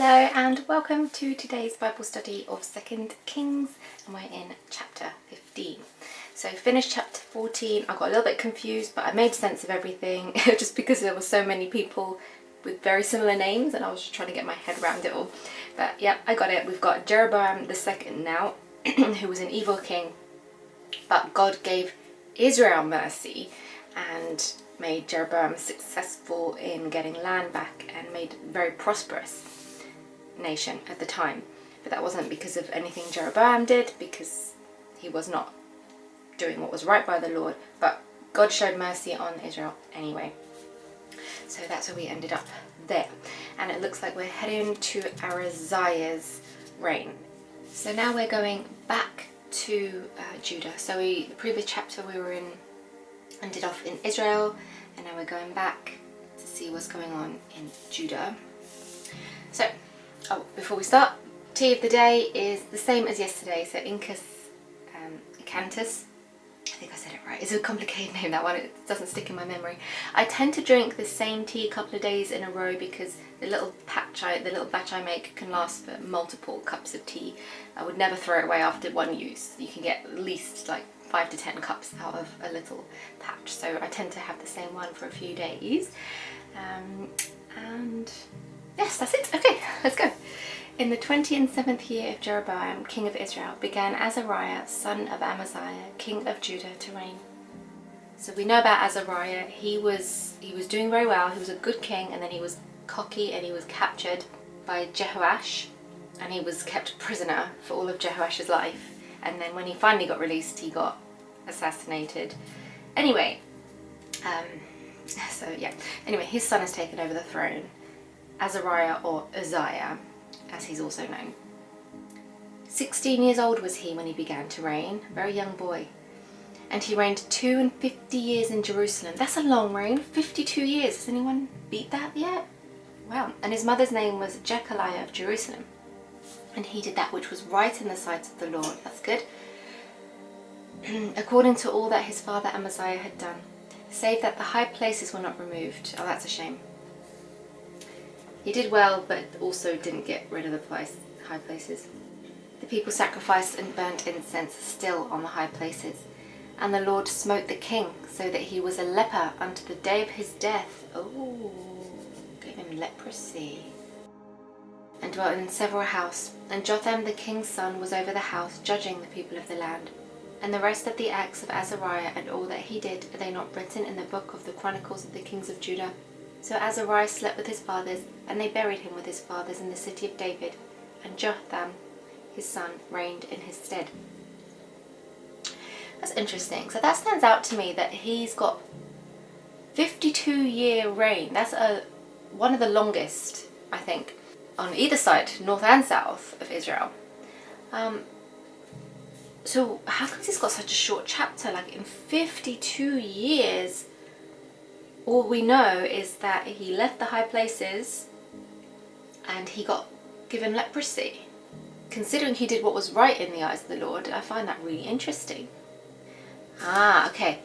Hello and welcome to today's Bible study of 2 Kings, and we're in chapter 15. So finished chapter 14, I got a little bit confused, but I made sense of everything just because there were so many people with very similar names and I was just trying to get my head around it all. But yeah, I got it. We've got Jeroboam II now, who was an evil king, but God gave Israel mercy and made Jeroboam successful in getting land back and made a very prosperous nation at the time. But that wasn't because of anything Jeroboam did, because he was not doing what was right by the Lord, but God showed mercy on Israel anyway. So that's where we ended up there. And it looks like we're heading to Araziah's reign. So now we're going back to Judah. So the previous chapter we were in ended off in Israel, and now we're going back to see what's going on in Judah. So, before we start, tea of the day is the same as yesterday. So Incus Acanthus, I think I said it right. It's a complicated name, that one. It doesn't stick in my memory. I tend to drink the same tea a couple of days in a row because the little batch I make can last for multiple cups of tea. I would never throw it away after one use. You can get at least like 5 to 10 cups out of a little patch. So I tend to have the same one for a few days. And yes, that's it. Okay, let's go. In the 27th year of Jeroboam, king of Israel, began Azariah, son of Amaziah, king of Judah, to reign. So we know about Azariah. He was doing very well. He was a good king, and then he was cocky and he was captured by Jehoash, and he was kept prisoner for all of Jehoash's life. And then when he finally got released, he got assassinated. Anyway, his son has taken over the throne, Azariah, or Uzziah, as he's also known. 16 years old was he when he began to reign, a very young boy. And he reigned 52 years in Jerusalem. That's a long reign, 52 years. Has anyone beat that yet? Wow. And his mother's name was Jechaliah of Jerusalem. And he did that which was right in the sight of the Lord. That's good. According to all that his father Amaziah had done, save that the high places were not removed. Oh, that's a shame. He did well, but also didn't get rid of the high places. The people sacrificed and burnt incense still on the high places. And the Lord smote the king, so that he was a leper unto the day of his death. Oh, gave him leprosy. And dwelt in several houses. And Jotham the king's son was over the house, judging the people of the land. And the rest of the acts of Azariah and all that he did, are they not written in the book of the Chronicles of the kings of Judah? So Azariah slept with his fathers, and they buried him with his fathers in the city of David. And Jotham, his son, reigned in his stead. That's interesting. So that stands out to me that he's got 52-year reign. That's one of the longest, I think, on either side, north and south of Israel. So how come he's got such a short chapter? Like in 52 years, all we know is that he left the high places and he got given leprosy. Considering he did what was right in the eyes of the Lord, I find that really interesting. Okay.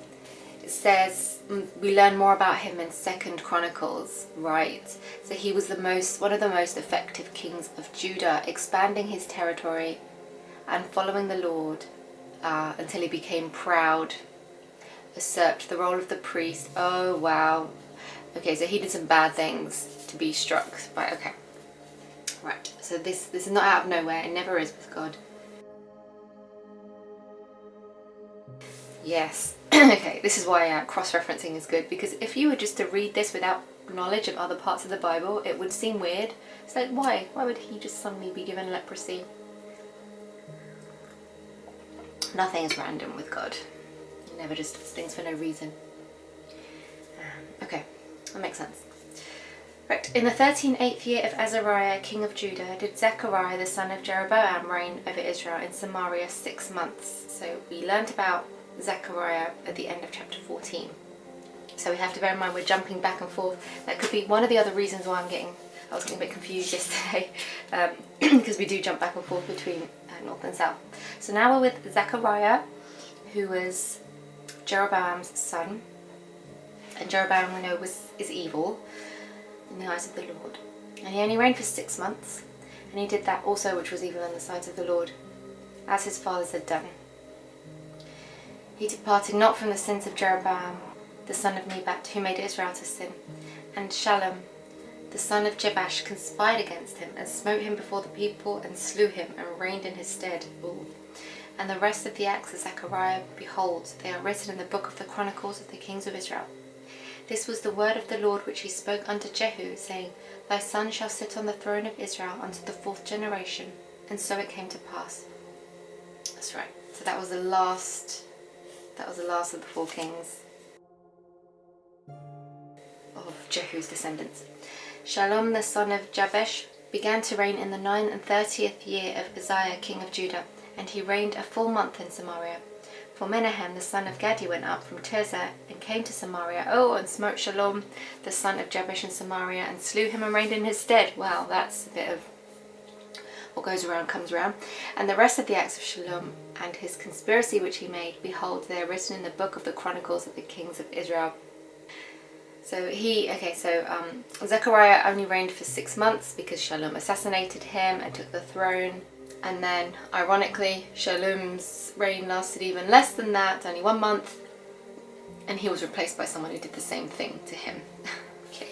It says we learn more about him in 2 Chronicles, right? So he was one of the most effective kings of Judah, expanding his territory and following the Lord until he became proud, usurped the role of the priest. Oh wow. Okay, so he did some bad things to be struck by. Okay, right. So this is not out of nowhere. It never is with God. Yes. Okay, this is why cross-referencing is good, because if you were just to read this without knowledge of other parts of the Bible, it would seem weird. It's like, why would he just suddenly be given leprosy? Nothing is random with God. He never just does things for no reason. Okay, that makes sense. Right, in the 13th year of Azariah, king of Judah, did Zechariah the son of Jeroboam reign over Israel in Samaria 6 months. So we learnt about Zechariah at the end of chapter 14. So we have to bear in mind we're jumping back and forth. That could be one of the other reasons why I was getting a bit confused yesterday, because we do jump back and forth between north and south. So now we're with Zechariah, who was Jeroboam's son. And Jeroboam, we know, is evil in the eyes of the Lord. And he only reigned for 6 months, and he did that also which was evil in the sight of the Lord, as his fathers had done. He departed not from the sins of Jeroboam, the son of Nebat, who made Israel to sin. And Shallum, the son of Jebash, conspired against him, and smote him before the people, and slew him, and reigned in his stead. Ooh. And the rest of the acts of Zechariah, behold, they are written in the book of the Chronicles of the kings of Israel. This was the word of the Lord which he spoke unto Jehu, saying, Thy son shall sit on the throne of Israel unto the 4th generation. And so it came to pass. That's right. So that was the last of the 4 kings of Jehu's descendants. Shallum the son of Jabesh began to reign in the 39th year of Uzziah king of Judah, and he reigned a full month in Samaria. For Menahem the son of Gadi went up from Tirzah and came to Samaria, and smote Shallum the son of Jabesh in Samaria, and slew him and reigned in his stead. Wow, that's a bit of what goes around comes around. And the rest of the acts of Shallum and his conspiracy which he made, behold, they are written in the book of the Chronicles of the kings of Israel. So Zechariah only reigned for 6 months because Shallum assassinated him and took the throne. And then, ironically, Shallum's reign lasted even less than that, only 1 month, and he was replaced by someone who did the same thing to him. Okay.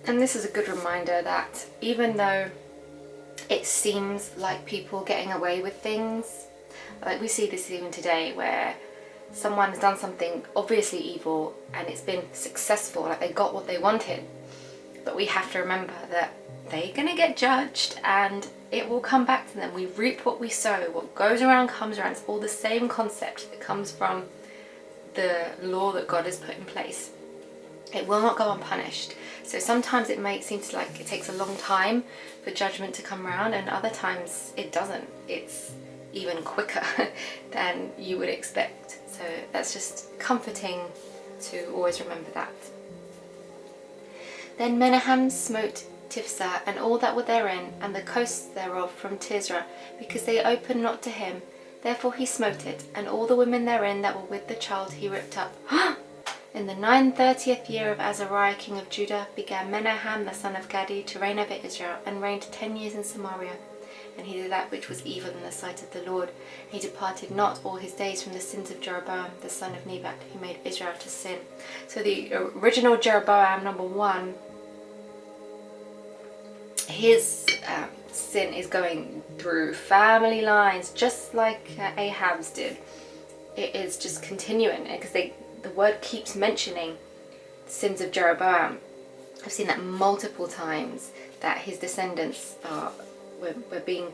And this is a good reminder that even though it seems like people getting away with things, like we see this even today where someone has done something obviously evil and it's been successful, like they got what they wanted, but we have to remember that they're gonna get judged and it will come back to them. We reap what we sow. What goes around comes around. It's all the same concept that comes from the law that God has put in place. It will not go unpunished. So sometimes it may seem like it takes a long time for judgment to come around, and other times it doesn't. It's even quicker than you would expect. So that's just comforting to always remember that. Then Menahem smote Tifsah and all that were therein, and the coasts thereof from Tirzah, because they opened not to him. Therefore he smote it, and all the women therein that were with the child he ripped up. In the 39th year of Azariah king of Judah began Menahem the son of Gadi to reign over Israel, and reigned 10 years in Samaria. And he did that which was evil in the sight of the Lord. He departed not all his days from the sins of Jeroboam the son of Nebat, who made Israel to sin. So the original Jeroboam, number 1, his sin is going through family lines, just like Ahab's did. It is just continuing, because the word keeps mentioning the sins of Jeroboam. I've seen that multiple times, that his descendants were being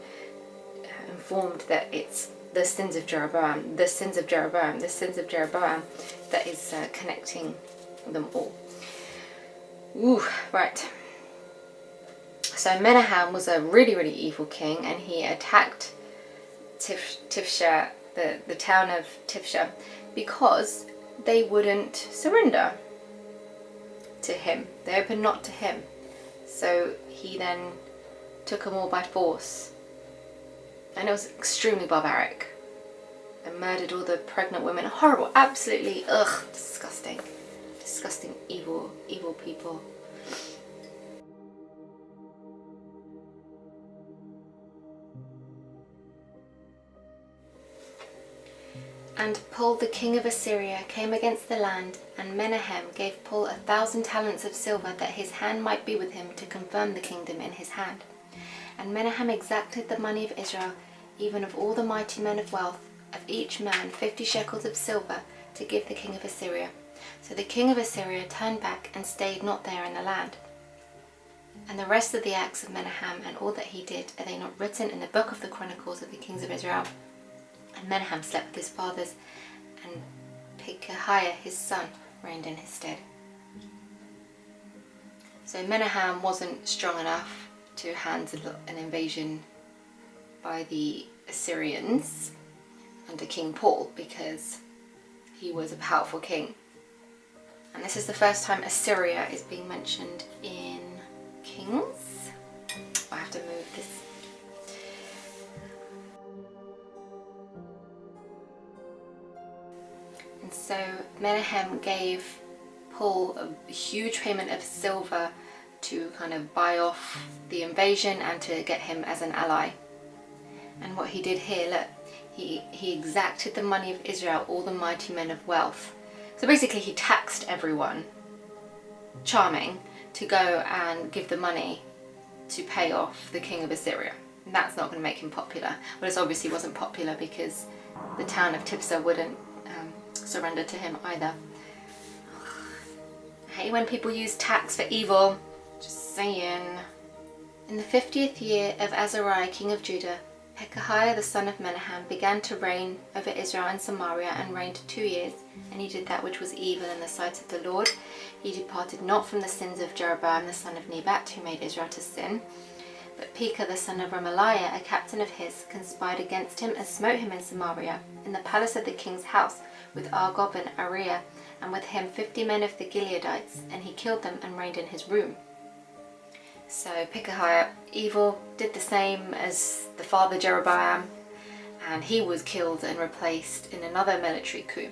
informed that it's the sins of Jeroboam, the sins of Jeroboam, the sins of Jeroboam that is connecting them all. Ooh, right. So Menahem was a really, really evil king, and he attacked Tifsha, the town of Tifsha, because they wouldn't surrender to him. They opened not to him. So he then took them all by force. And it was extremely barbaric. And murdered all the pregnant women. Horrible, absolutely, disgusting. Disgusting, evil people. And Pul the king of Assyria came against the land, and Menahem gave Pul 1,000 talents of silver, that his hand might be with him to confirm the kingdom in his hand. And Menahem exacted the money of Israel, even of all the mighty men of wealth, of each man 50 shekels of silver, to give the king of Assyria. So the king of Assyria turned back and stayed not there in the land. And the rest of the acts of Menahem and all that he did, are they not written in the book of the Chronicles of the kings of Israel? And Menahem slept with his fathers, and Pekahiah his son reigned in his stead. So Menahem wasn't strong enough to handle an invasion by the Assyrians under King Paul, because he was a powerful king. And this is the first time Assyria is being mentioned in Kings. I have to move this. In So Menahem gave Paul a huge payment of silver to kind of buy off the invasion and to get him as an ally. And what he did here, look, he exacted the money of Israel, all the mighty men of wealth. So basically he taxed everyone, charming, to go and give the money to pay off the king of Assyria. And that's not going to make him popular. Well, it obviously wasn't popular because the town of Tipsah wouldn't surrender to him either. I hate when people use tax for evil. Just saying. In the 50th year of Azariah, king of Judah, Pekahiah the son of Menahem began to reign over Israel and Samaria, and reigned 2 years. And he did that which was evil in the sight of the Lord. He departed not from the sins of Jeroboam the son of Nebat, who made Israel to sin. But Pekah the son of Remaliah, a captain of his, conspired against him and smote him in Samaria, in the palace of the king's house, with Argob and Ariah, and with him 50 men of the Gileadites, and he killed them and reigned in his room. So Pekahiah, evil, did the same as the father Jeroboam, and he was killed and replaced in another military coup.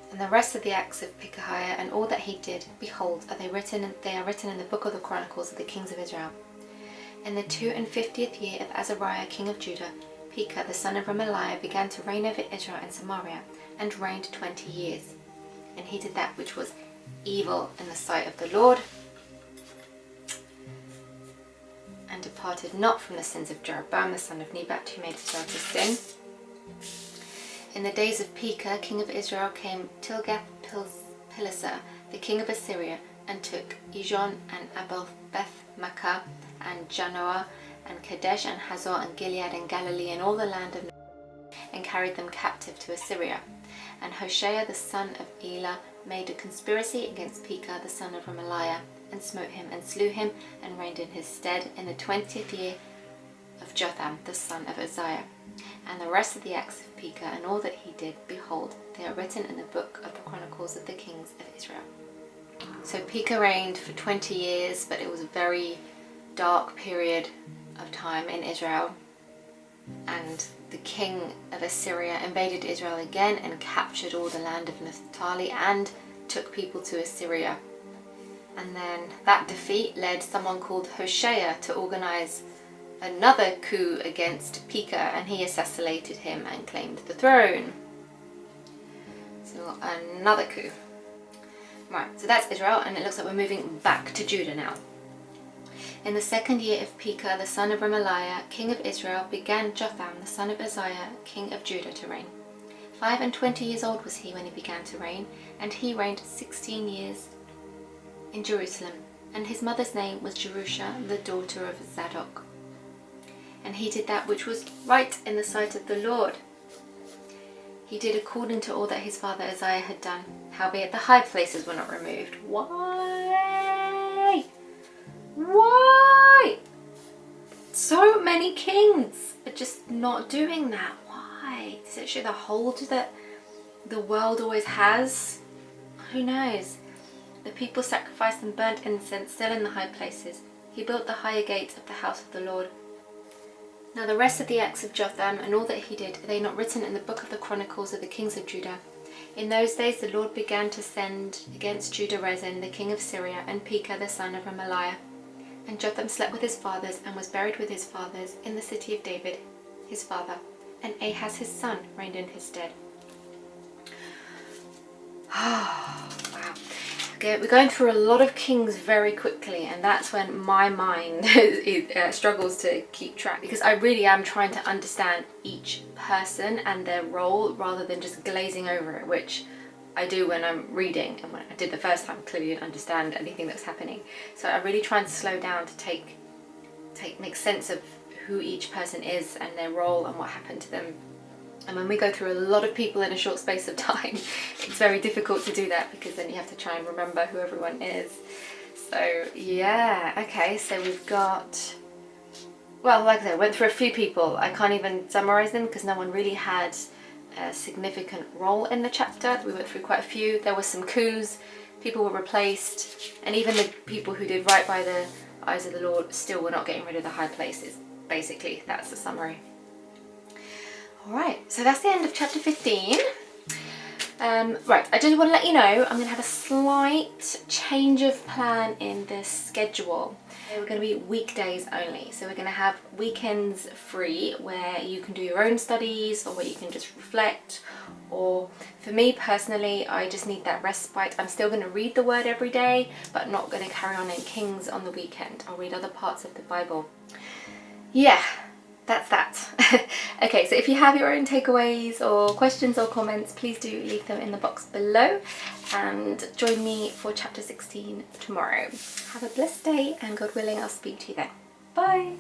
And the rest of the acts of Pekahiah and all that he did, behold, they are written in the book of the Chronicles of the kings of Israel. In the 52nd year of Azariah king of Judah, Pekah the son of Remaliah began to reign over Israel and Samaria, and reigned 20 years. And he did that which was evil in the sight of the Lord, and departed not from the sins of Jeroboam the son of Nebat, who made Israel to sin. In the days of Pekah king of Israel came Tilgath-Pileser the king of Assyria, and took Ijon and Abel-Beth-Maachah and Janoah and Kadesh and Hazor and Gilead and Galilee and all the land of, and carried them captive to Assyria. And Hoshea the son of Elah made a conspiracy against Pekah the son of Remaliah, and smote him and slew him, and reigned in his stead in the 20th year of Jotham the son of Uzziah. And the rest of the acts of Pekah and all that he did, behold, they are written in the book of the Chronicles of the kings of Israel. So Pekah reigned for 20 years, but it was a very dark period of time in Israel. And the king of Assyria invaded Israel again and captured all the land of Naphtali and took people to Assyria. And then that defeat led someone called Hoshea to organize another coup against Pekah, and he assassinated him and claimed the throne. So another coup. Right, so that's Israel, and it looks like we're moving back to Judah now. In the 2nd year of Pekah the son of Remaliah king of Israel began Jotham the son of Uzziah king of Judah to reign. 25 years old was he when he began to reign, and he reigned 16 years in Jerusalem, and his mother's name was Jerusha, the daughter of Zadok. And he did that which was right in the sight of the Lord. He did according to all that his father Uzziah had done, howbeit the high places were not removed. Why? Why? So many kings are just not doing that. Why? Does it show the hold that the world always has? Who knows? The people sacrificed and burnt incense still in the high places. He built the higher gates of the house of the Lord. Now the rest of the acts of Jotham and all that he did, are they not written in the book of the Chronicles of the kings of Judah? In those days the Lord began to send against Judah Rezin the king of Syria, and Pekah the son of Remaliah. And Jotham slept with his fathers, and was buried with his fathers in the city of David his father, and Ahaz his son reigned in his stead. Wow. Okay, we're going through a lot of kings very quickly, and that's when my mind struggles to keep track, because I really am trying to understand each person and their role rather than just glazing over it, which I do when I'm reading, and when I did the first time, clearly didn't understand anything that's happening. So I really try and slow down to make sense of who each person is and their role and what happened to them. And when we go through a lot of people in a short space of time, it's very difficult to do that, because then you have to try and remember who everyone is. So yeah, okay, so we've got, well, like I said, I went through a few people. I can't even summarize them because no one really had a significant role in the chapter. We went through quite a few. There were some coups, people were replaced, and even the people who did right by the eyes of the Lord still were not getting rid of the high places. Basically, that's the summary. Alright, so that's the end of chapter 15. Right, I just want to let you know I'm going to have a slight change of plan in the schedule. We're going to be weekdays only, so we're going to have weekends free where you can do your own studies or where you can just reflect, or for me personally I just need that respite. I'm still going to read the word every day but not going to carry on in Kings on the weekend. I'll read other parts of the Bible. Yeah, that's that. Okay, so if you have your own takeaways or questions or comments, please do leave them in the box below and join me for chapter 16 tomorrow. Have a blessed day and God willing I'll speak to you then. Bye!